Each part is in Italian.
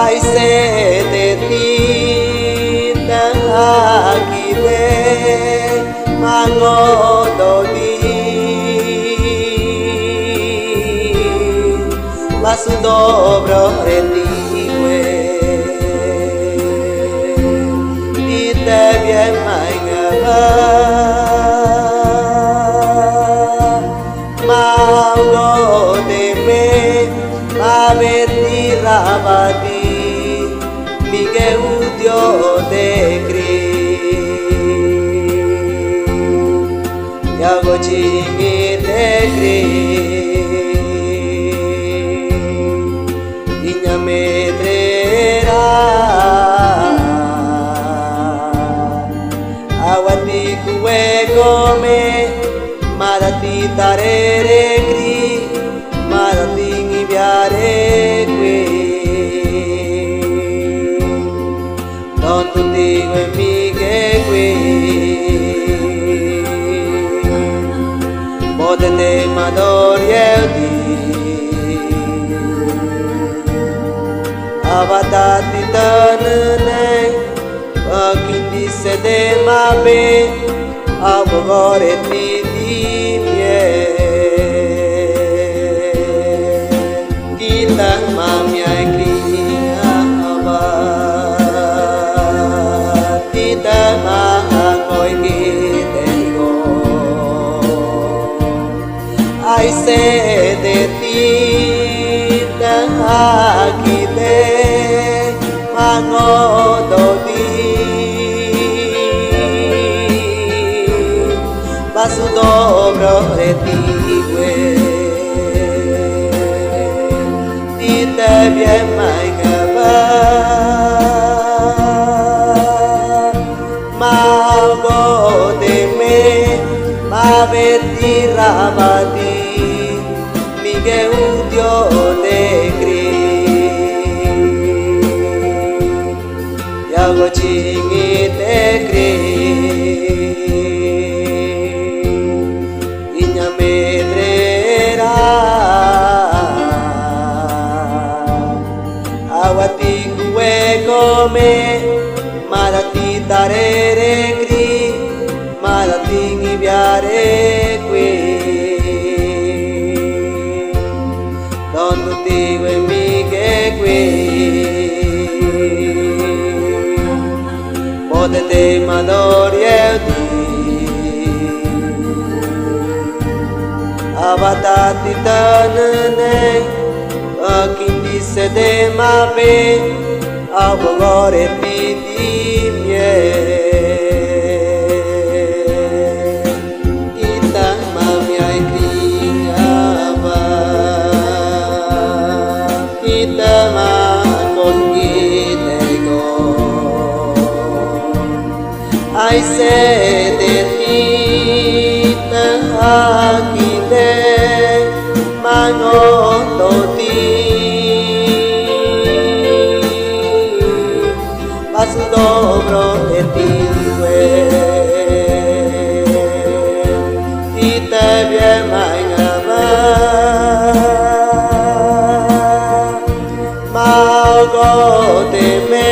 ai sete tinta akile mangododi masu dobro retiwe ite bien maingaba mangodeme mabeti rabati mige udio de kri yago chingi de kri inya medrera awati kuwe gome marati tarere kri marati ngibiare kwe don tutti que mige kwe potete madorieldi avatati tanne akindi sede mabe avogore ti dimie kita mamia kria ava kita mahakoi kitego ai sede tita akide mangododi masu dobro retiwe tite bien maingaba magodeme mabeti rabati mige udio de kri yago chingi de kri inya medrera awati kuwe gome marati tarere kri marati ngibiare kwe don tutti que mige kwe potete madorieldi avatati tanne akindi sede mabe avogore ti dimie kita mamia kriava kita makon kitego ai sede tita akide mangododi masu dobro retiwe ite bien maingaba magodeme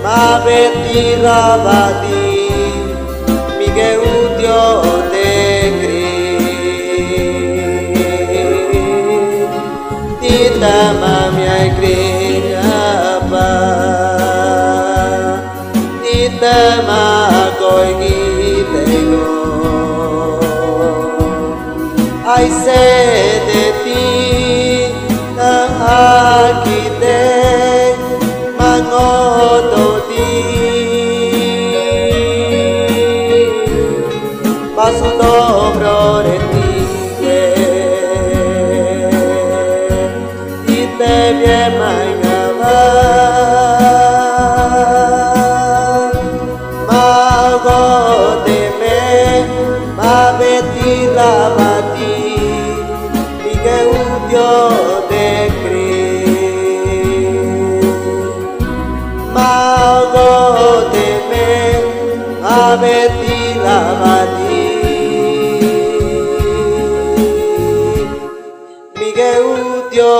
mabeti rabati mige udio de kri tita mamia kriapa tita makoi kitego ai sede tita akide mangododi masu dobro retiwe ite bien maingaba magodeme mabeti rabati mige udio de kri magodeme mabeti rabati mige udio